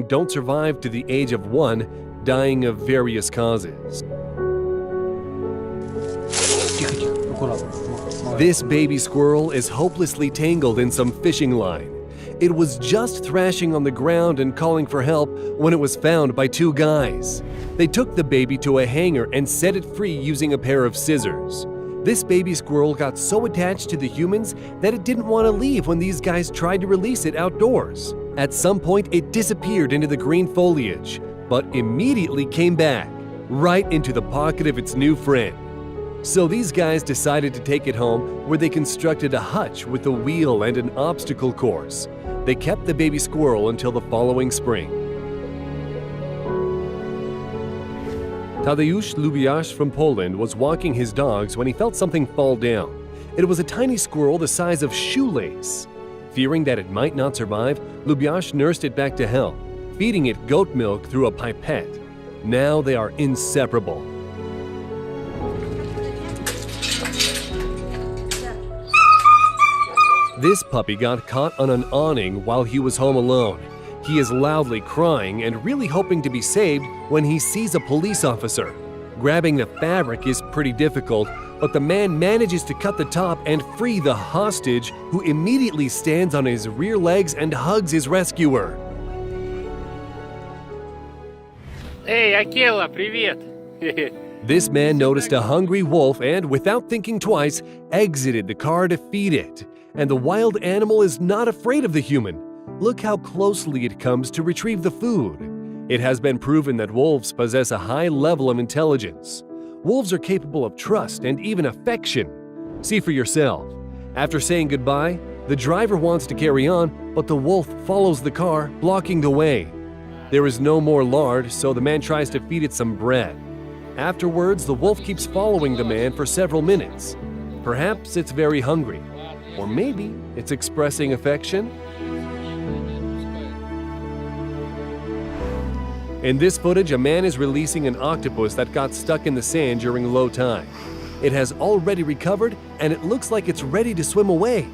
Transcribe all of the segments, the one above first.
don't survive to the age of 1, dying of various causes. This baby squirrel is hopelessly tangled in some fishing line. It was just thrashing on the ground and calling for help when it was found by 2 guys. They took the baby to a hanger and set it free using a pair of scissors. This baby squirrel got so attached to the humans that it didn't want to leave when these guys tried to release it outdoors. At some point, it disappeared into the green foliage, but immediately came back, right into the pocket of its new friend. So these guys decided to take it home, where they constructed a hutch with a wheel and an obstacle course. They kept the baby squirrel until the following spring. Tadeusz Lubiasz from Poland was walking his dogs when he felt something fall down. It was a tiny squirrel the size of shoelace. Fearing that it might not survive, Lubiasz nursed it back to health, feeding it goat milk through a pipette. Now they are inseparable. This puppy got caught on an awning while he was home alone. He is loudly crying and really hoping to be saved when he sees a police officer. Grabbing the fabric is pretty difficult, but the man manages to cut the top and free the hostage, who immediately stands on his rear legs and hugs his rescuer. Hey, Akela, привет! This man noticed a hungry wolf and, without thinking twice, exited the car to feed it. And the wild animal is not afraid of the human. Look how closely it comes to retrieve the food. It has been proven that wolves possess a high level of intelligence. Wolves are capable of trust and even affection. See for yourself. After saying goodbye, the driver wants to carry on, but the wolf follows the car, blocking the way. There is no more lard, so the man tries to feed it some bread. Afterwards, the wolf keeps following the man for several minutes. Perhaps it's very hungry. Or maybe it's expressing affection. In this footage, a man is releasing an octopus that got stuck in the sand during low tide. It has already recovered and it looks like it's ready to swim away.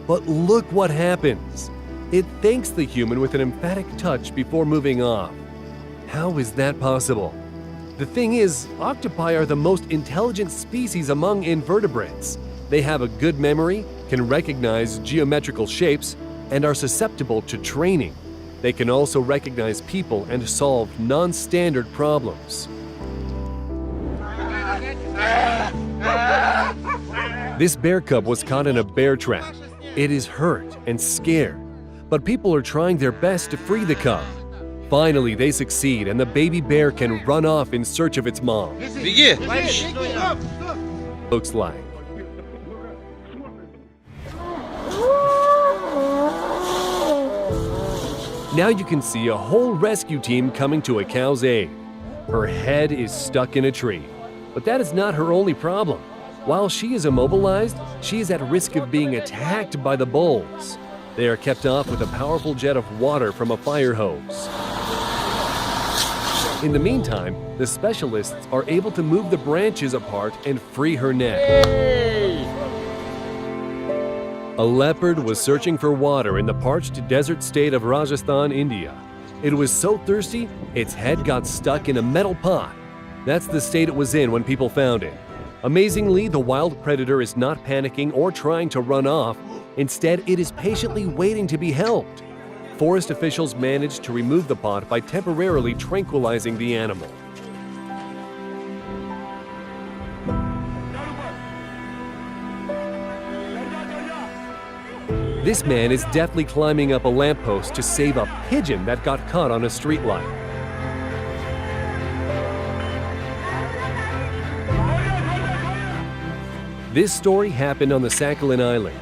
But look what happens. It thanks the human with an emphatic touch before moving off. How is that possible? The thing is, octopi are the most intelligent species among invertebrates. They have a good memory, can recognize geometrical shapes, and are susceptible to training. They can also recognize people and solve non-standard problems. This bear cub was caught in a bear trap. It is hurt and scared, but people are trying their best to free the cub. Finally, they succeed and the baby bear can run off in search of its mom. Looks like. Now you can see a whole rescue team coming to a cow's aid. Her head is stuck in a tree, but that is not her only problem. While she is immobilized, she is at risk of being attacked by the bulls. They are kept off with a powerful jet of water from a fire hose. In the meantime, the specialists are able to move the branches apart and free her neck. A leopard was searching for water in the parched desert state of Rajasthan, India. It was so thirsty, its head got stuck in a metal pot. That's the state it was in when people found it. Amazingly, the wild predator is not panicking or trying to run off. Instead, it is patiently waiting to be helped. Forest officials managed to remove the pot by temporarily tranquilizing the animal. This man is deftly climbing up a lamppost to save a pigeon that got caught on a streetlight. This story happened on the Sakhalin Island.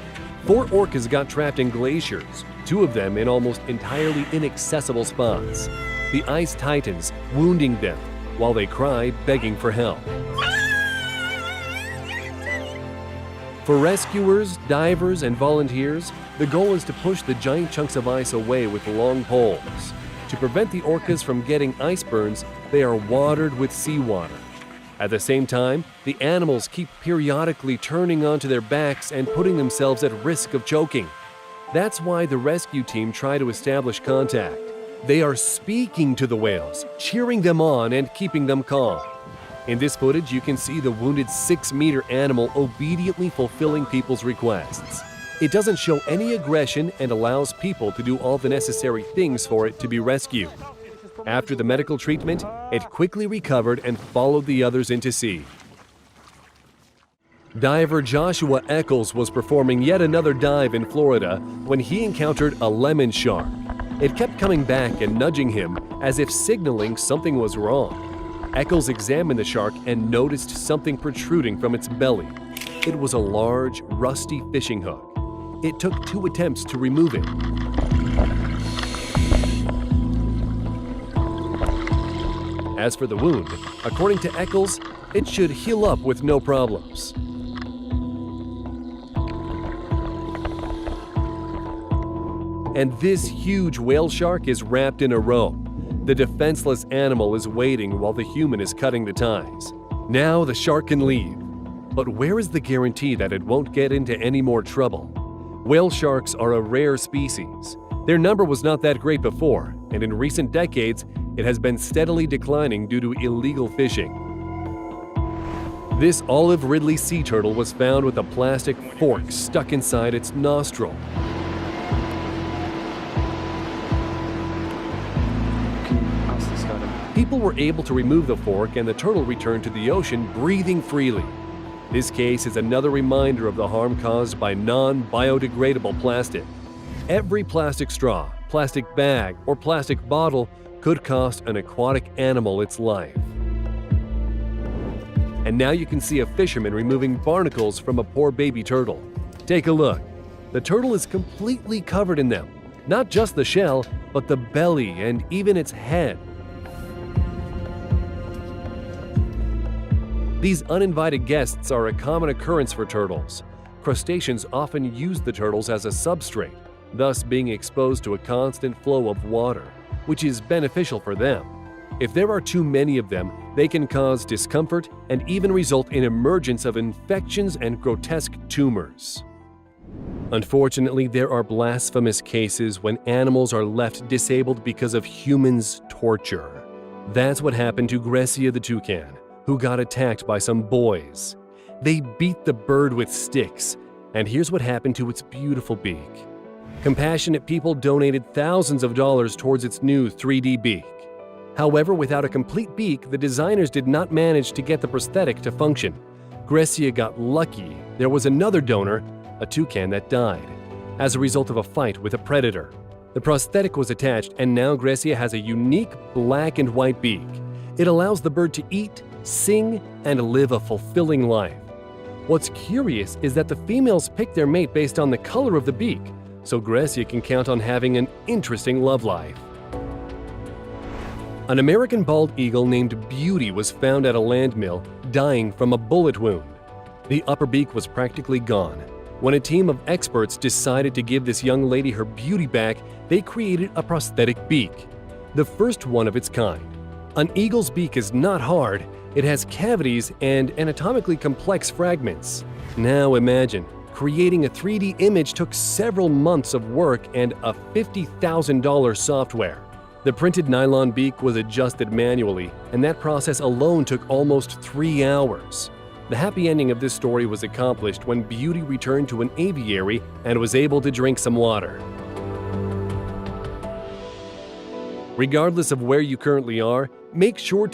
4 orcas got trapped in glaciers, 2 of them in almost entirely inaccessible spots. The ice tightens, wounding them, while they cry, begging for help. For rescuers, divers, and volunteers, the goal is to push the giant chunks of ice away with long poles. To prevent the orcas from getting ice burns, they are watered with seawater. At the same time, the animals keep periodically turning onto their backs and putting themselves at risk of choking. That's why the rescue team try to establish contact. They are speaking to the whales, cheering them on and keeping them calm. In this footage, you can see the wounded 6-meter animal obediently fulfilling people's requests. It doesn't show any aggression and allows people to do all the necessary things for it to be rescued. After the medical treatment, it quickly recovered and followed the others into sea. Diver Joshua Eccles was performing yet another dive in Florida when he encountered a lemon shark. It kept coming back and nudging him as if signaling something was wrong. Eccles examined the shark and noticed something protruding from its belly. It was a large, rusty fishing hook. It took 2 attempts to remove it. As for the wound, according to Eccles, it should heal up with no problems. And this huge whale shark is wrapped in a rope. The defenseless animal is waiting while the human is cutting the ties. Now the shark can leave. But where is the guarantee that it won't get into any more trouble? Whale sharks are a rare species. Their number was not that great before, and in recent decades, it has been steadily declining due to illegal fishing. This olive ridley sea turtle was found with a plastic fork stuck inside its nostril. People were able to remove the fork and the turtle returned to the ocean breathing freely. This case is another reminder of the harm caused by non-biodegradable plastic. Every plastic straw, plastic bag, or plastic bottle could cost an aquatic animal its life. And now you can see a fisherman removing barnacles from a poor baby turtle. Take a look. The turtle is completely covered in them. Not just the shell, but the belly and even its head. These uninvited guests are a common occurrence for turtles. Crustaceans often use the turtles as a substrate, thus being exposed to a constant flow of water, which is beneficial for them. If there are too many of them, they can cause discomfort and even result in emergence of infections and grotesque tumors. Unfortunately, there are blasphemous cases when animals are left disabled because of humans' torture. That's what happened to Grecia the toucan, who got attacked by some boys. They beat the bird with sticks, and here's what happened to its beautiful beak. Compassionate people donated thousands of dollars towards its new 3D beak. However, without a complete beak, the designers did not manage to get the prosthetic to function. Grecia got lucky. There was another donor, a toucan, that died as a result of a fight with a predator. The prosthetic was attached, and now Grecia has a unique black and white beak. It allows the bird to eat, sing, and live a fulfilling life. What's curious is that the females pick their mate based on the color of the beak, so Grecia can count on having an interesting love life. An American bald eagle named Beauty was found at a land mill, dying from a bullet wound. The upper beak was practically gone. When a team of experts decided to give this young lady her beauty back, they created a prosthetic beak, the first one of its kind. An eagle's beak is not hard. It has cavities and anatomically complex fragments. Now imagine, creating a 3D image took several months of work and a $50,000 software. The printed nylon beak was adjusted manually, and that process alone took almost 3 hours. The happy ending of this story was accomplished when Beauty returned to an aviary and was able to drink some water. Regardless of where you currently are, make sure to